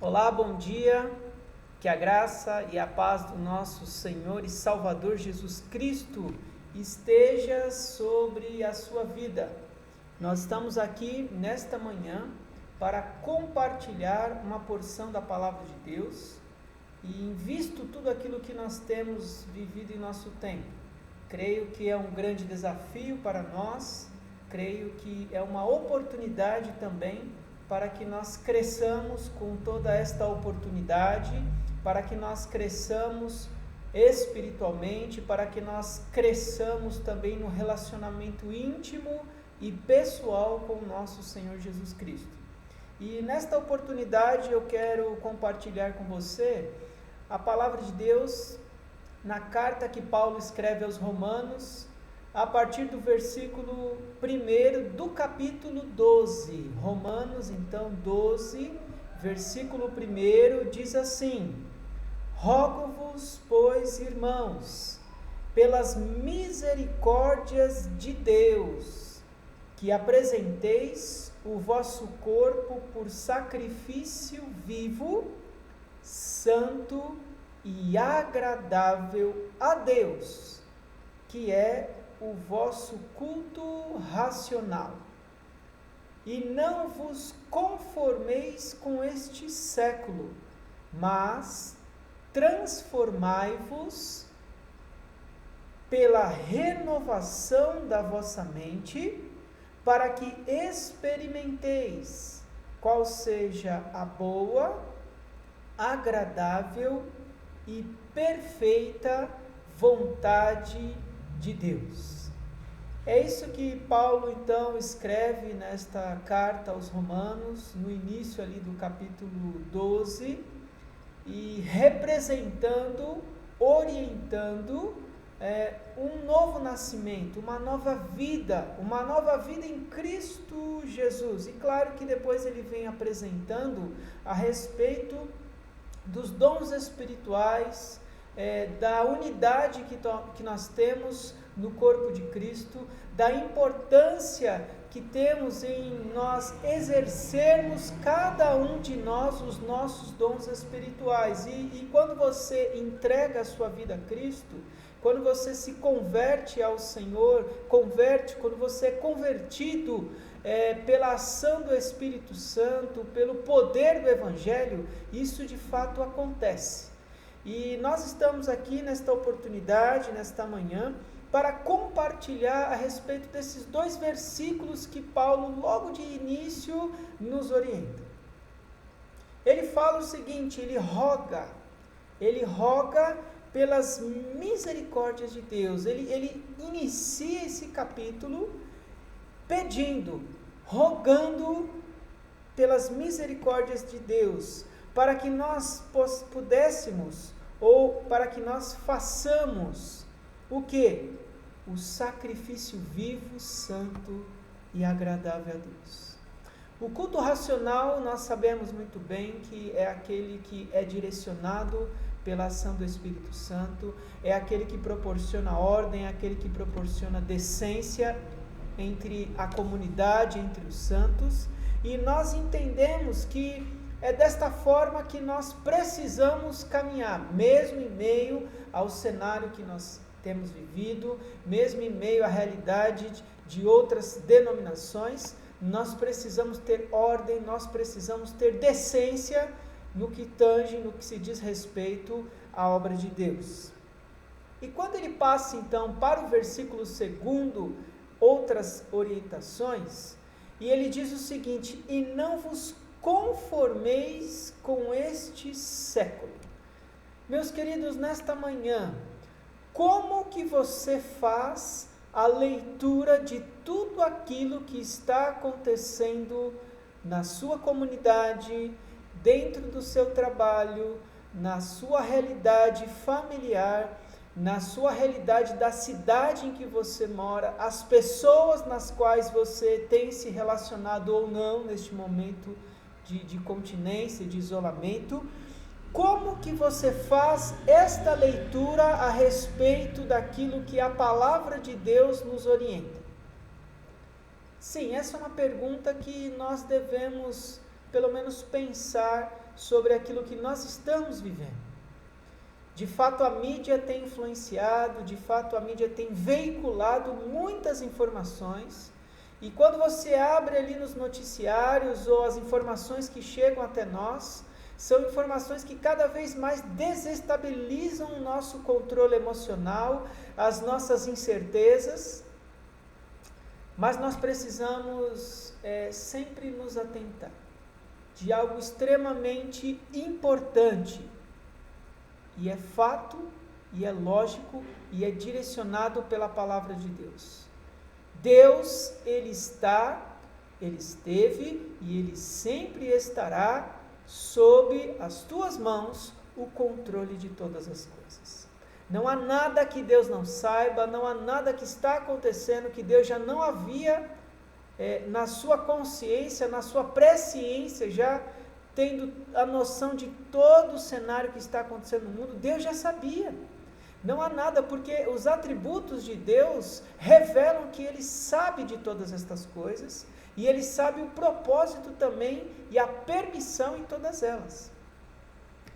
Olá, bom dia, que a graça e a paz do nosso Senhor e Salvador Jesus Cristo esteja sobre a sua vida. Nós estamos aqui nesta manhã para compartilhar uma porção da Palavra de Deus e visto tudo aquilo que nós temos vivido em nosso tempo. Creio que é um grande desafio para nós, creio que é uma oportunidade também para que nós cresçamos com toda esta oportunidade, para que nós cresçamos espiritualmente, para que nós cresçamos também no relacionamento íntimo e pessoal com o nosso Senhor Jesus Cristo. E nesta oportunidade eu quero compartilhar com você a palavra de Deus na carta que Paulo escreve aos Romanos, a partir do versículo 1 do capítulo 12. Romanos, então, 12, versículo 1, diz assim: Rogo-vos, pois, irmãos, pelas misericórdias de Deus, que apresenteis o vosso corpo por sacrifício vivo, santo e agradável a Deus, que é o vosso culto racional. E não vos conformeis com este século, mas transformai-vos pela renovação da vossa mente, para que experimenteis qual seja a boa, agradável e perfeita vontade de Deus. É isso que Paulo então escreve nesta carta aos Romanos, no início ali do capítulo 12, e representando, orientando um novo nascimento, uma nova vida em Cristo Jesus. E claro que depois ele vem apresentando a respeito dos dons espirituais, da unidade que nós temos no corpo de Cristo, da importância que temos em nós exercermos cada um de nós os nossos dons espirituais. E quando você entrega a sua vida a Cristo, quando você se converte ao Senhor, quando você é convertido pela ação do Espírito Santo, pelo poder do Evangelho, isso de fato acontece. E nós estamos aqui nesta oportunidade, nesta manhã, para compartilhar a respeito desses dois versículos que Paulo, logo de início, nos orienta. Ele fala o seguinte, ele roga pelas misericórdias de Deus. Ele inicia esse capítulo pedindo, rogando pelas misericórdias de Deus, para que nós pudéssemos, ou para que nós façamos, o quê? O sacrifício vivo, santo e agradável a Deus. O culto racional, nós sabemos muito bem que é aquele que é direcionado pela ação do Espírito Santo, é aquele que proporciona ordem, é aquele que proporciona decência entre a comunidade, entre os santos, e nós entendemos que é desta forma que nós precisamos caminhar, mesmo em meio ao cenário que nós temos vivido, mesmo em meio à realidade de outras denominações, nós precisamos ter ordem, nós precisamos ter decência no que tange, no que se diz respeito à obra de Deus. E quando ele passa então para o versículo 2, outras orientações, e ele diz o seguinte: e não vos conformeis com este século. Meus queridos, nesta manhã, como que você faz a leitura de tudo aquilo que está acontecendo na sua comunidade, dentro do seu trabalho, na sua realidade familiar, na sua realidade da cidade em que você mora, as pessoas nas quais você tem se relacionado ou não neste momento de continência, de isolamento? Como que você faz esta leitura a respeito daquilo que a palavra de Deus nos orienta? Sim, essa é uma pergunta que nós devemos pelo menos pensar sobre aquilo que nós estamos vivendo. De fato, a mídia tem influenciado, de fato, a mídia tem veiculado muitas informações, e quando você abre ali nos noticiários ou as informações que chegam até nós, são informações que cada vez mais desestabilizam o nosso controle emocional, as nossas incertezas, mas nós precisamos sempre nos atentar de algo extremamente importante, e é fato, e é lógico, e é direcionado pela palavra de Deus. Deus, Ele está, Ele esteve, e Ele sempre estará sob as tuas mãos o controle de todas as coisas. Não há nada que Deus não saiba, não há nada que está acontecendo que Deus já não havia na sua consciência, na sua presciência, já tendo a noção de todo o cenário que está acontecendo no mundo. Deus já sabia. Não há nada, porque os atributos de Deus revelam que Ele sabe de todas estas coisas, e Ele sabe o propósito também e a permissão em todas elas.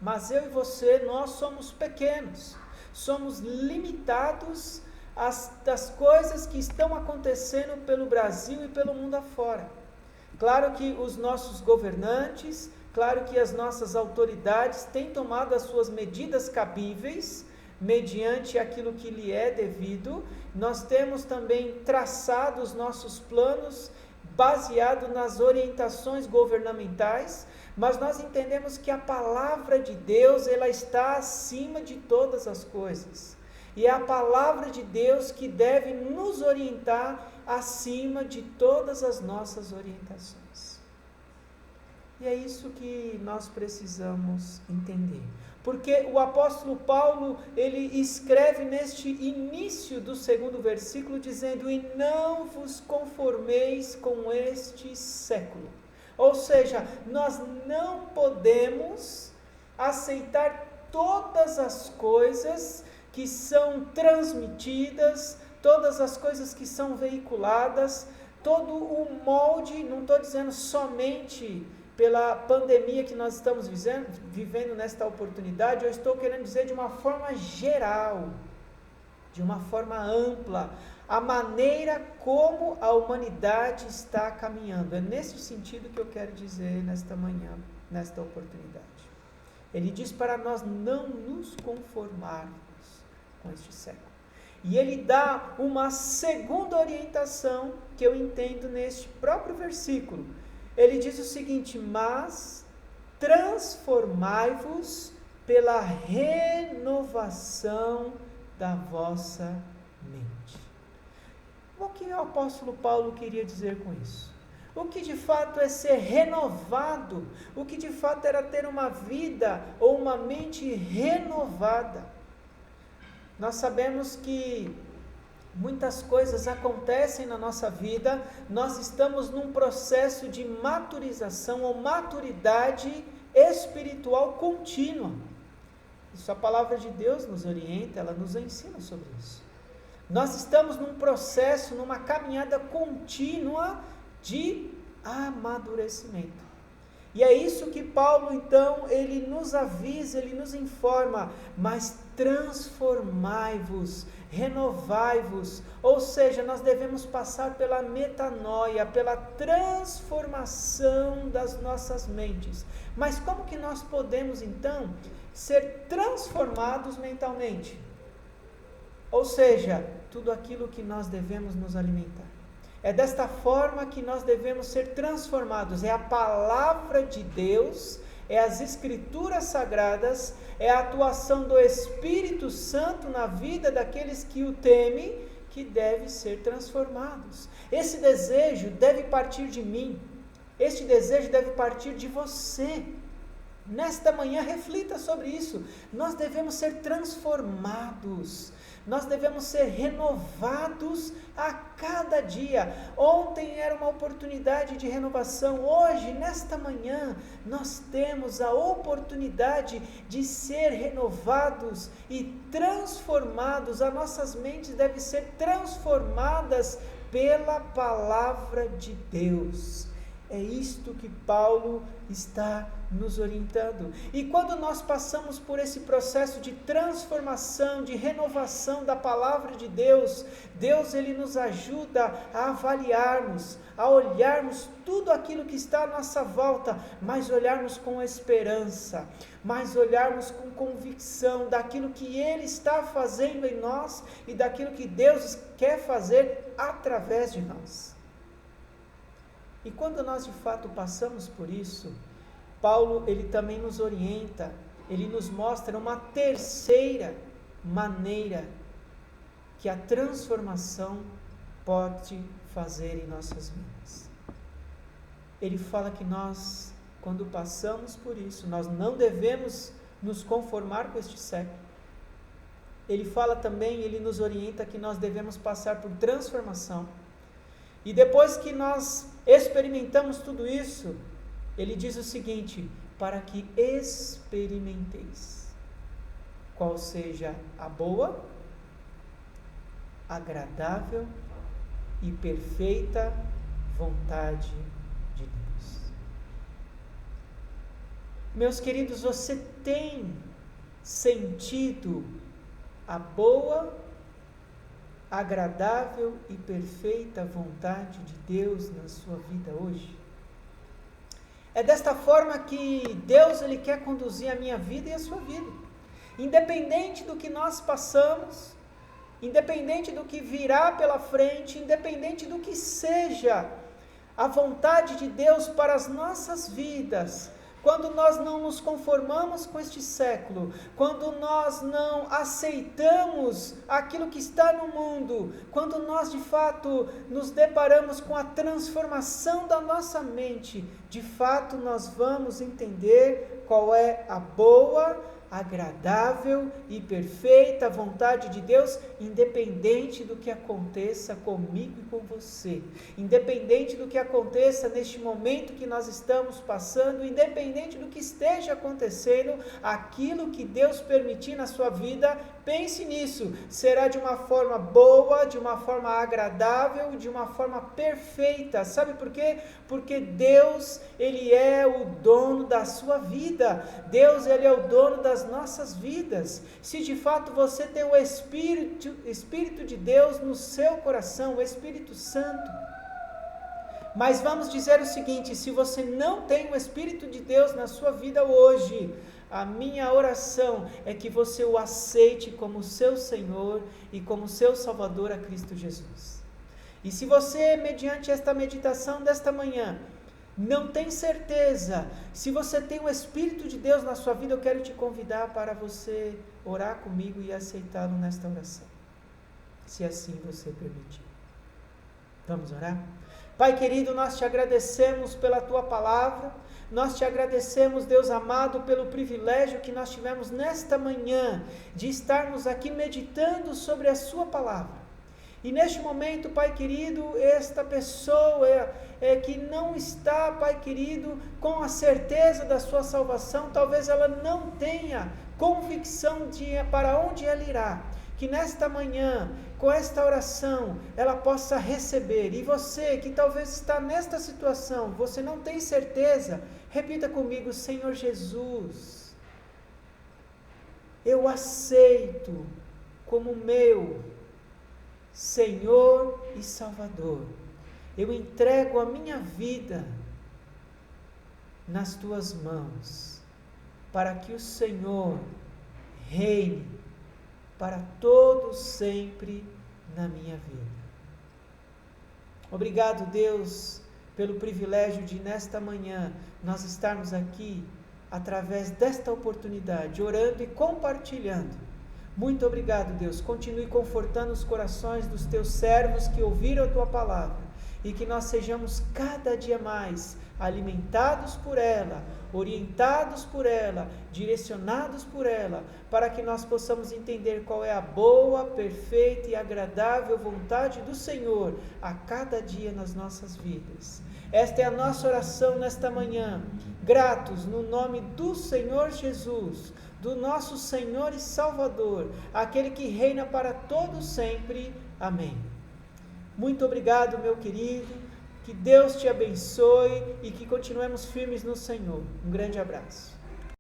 Mas eu e você, nós somos pequenos, somos limitados das coisas que estão acontecendo pelo Brasil e pelo mundo afora. Claro que os nossos governantes, claro que as nossas autoridades têm tomado as suas medidas cabíveis, mediante aquilo que lhe é devido. Nós temos também traçado os nossos planos baseado nas orientações governamentais, mas nós entendemos que a palavra de Deus, ela está acima de todas as coisas, e é a palavra de Deus que deve nos orientar acima de todas as nossas orientações. E é isso que nós precisamos entender. Porque o apóstolo Paulo, ele escreve neste início do 2º versículo, dizendo: e não vos conformeis com este século. Ou seja, nós não podemos aceitar todas as coisas que são transmitidas, todas as coisas que são veiculadas, todo o molde, não estou dizendo somente pela pandemia que nós estamos vivendo nesta oportunidade, eu estou querendo dizer de uma forma geral, de uma forma ampla, a maneira como a humanidade está caminhando. É nesse sentido que eu quero dizer nesta manhã, nesta oportunidade. Ele diz para nós não nos conformarmos com este século. E ele dá uma segunda orientação que eu entendo neste próprio versículo. Ele diz o seguinte: mas transformai-vos pela renovação da vossa mente. O que o apóstolo Paulo queria dizer com isso? O que de fato é ser renovado? O que de fato era ter uma vida ou uma mente renovada? Nós sabemos que muitas coisas acontecem na nossa vida, nós estamos num processo de maturização ou maturidade espiritual contínua. Isso a palavra de Deus nos orienta, ela nos ensina sobre isso. Nós estamos num processo, numa caminhada contínua de amadurecimento. E é isso que Paulo, então, ele nos avisa, ele nos informa: mas transformai-vos, renovai-vos. Ou seja, nós devemos passar pela metanoia, pela transformação das nossas mentes. Mas como que nós podemos, então, ser transformados mentalmente? Ou seja, tudo aquilo que nós devemos nos alimentar. É desta forma que nós devemos ser transformados. É a palavra de Deus, é as escrituras sagradas, é a atuação do Espírito Santo na vida daqueles que o temem, que devem ser transformados. Esse desejo deve partir de mim, este desejo deve partir de você. Nesta manhã, reflita sobre isso. Nós devemos ser transformados, nós devemos ser renovados a cada dia. Ontem era uma oportunidade de renovação, hoje, nesta manhã, nós temos a oportunidade de ser renovados e transformados. As nossas mentes devem ser transformadas pela palavra de Deus. É isto que Paulo está nos orientando. E quando nós passamos por esse processo de transformação, de renovação da palavra de Deus, Deus ele nos ajuda a avaliarmos, a olharmos tudo aquilo que está à nossa volta, mas olharmos com esperança, mas olharmos com convicção daquilo que Ele está fazendo em nós e daquilo que Deus quer fazer através de nós. E quando nós de fato passamos por isso, Paulo ele também nos orienta, ele nos mostra uma terceira maneira que a transformação pode fazer em nossas vidas. Ele fala que nós, quando passamos por isso, nós não devemos nos conformar com este século. Ele fala também, ele nos orienta que nós devemos passar por transformação. E depois que nós experimentamos tudo isso, ele diz o seguinte: para que experimenteis qual seja a boa, agradável e perfeita vontade de Deus. Meus queridos, você tem sentido a boa, agradável e perfeita vontade de Deus na sua vida hoje? É desta forma que Deus ele quer conduzir a minha vida e a sua vida. Independente do que nós passamos, independente do que virá pela frente, independente do que seja a vontade de Deus para as nossas vidas, quando nós não nos conformamos com este século, quando nós não aceitamos aquilo que está no mundo, quando nós de fato nos deparamos com a transformação da nossa mente, de fato nós vamos entender qual é a boa, agradável e perfeita vontade de Deus, independente do que aconteça comigo e com você, independente do que aconteça neste momento que nós estamos passando, independente do que esteja acontecendo, aquilo que Deus permitir na sua vida, pense nisso, será de uma forma boa, de uma forma agradável, de uma forma perfeita. Sabe por quê? Porque Deus, Ele é o dono da sua vida, Deus, Ele é o dono das nossas vidas. Se de fato você tem o Espírito de Deus no seu coração, o Espírito Santo. Mas vamos dizer o seguinte: se você não tem o Espírito de Deus na sua vida hoje, a minha oração é que você o aceite como seu Senhor e como seu Salvador a Cristo Jesus. E se você, mediante esta meditação desta manhã, não tem certeza, se você tem o Espírito de Deus na sua vida, eu quero te convidar para você orar comigo e aceitá-lo nesta oração, se assim você permitir. Vamos orar? Pai querido, nós te agradecemos pela tua palavra, nós te agradecemos, Deus amado, pelo privilégio que nós tivemos nesta manhã de estarmos aqui meditando sobre a sua palavra. E neste momento, Pai querido, esta pessoa que não está, Pai querido, com a certeza da sua salvação, talvez ela não tenha convicção de para onde ela irá. Que nesta manhã, com esta oração, ela possa receber. E você que talvez está nesta situação, você não tem certeza, repita comigo: Senhor Jesus, eu aceito como meu Senhor e Salvador. Eu entrego a minha vida nas tuas mãos, para que o Senhor reine para todo sempre na minha vida. Obrigado, Deus, pelo privilégio de nesta manhã nós estarmos aqui através desta oportunidade, orando e compartilhando. Muito obrigado, Deus. Continue confortando os corações dos teus servos que ouviram a tua palavra e que nós sejamos cada dia mais alimentados por ela, orientados por ela, direcionados por ela, para que nós possamos entender qual é a boa, perfeita e agradável vontade do Senhor a cada dia nas nossas vidas. Esta é a nossa oração nesta manhã, gratos no nome do Senhor Jesus, do nosso Senhor e Salvador, aquele que reina para todo sempre. Amém. Muito obrigado, meu querido. Que Deus te abençoe e que continuemos firmes no Senhor. Um grande abraço.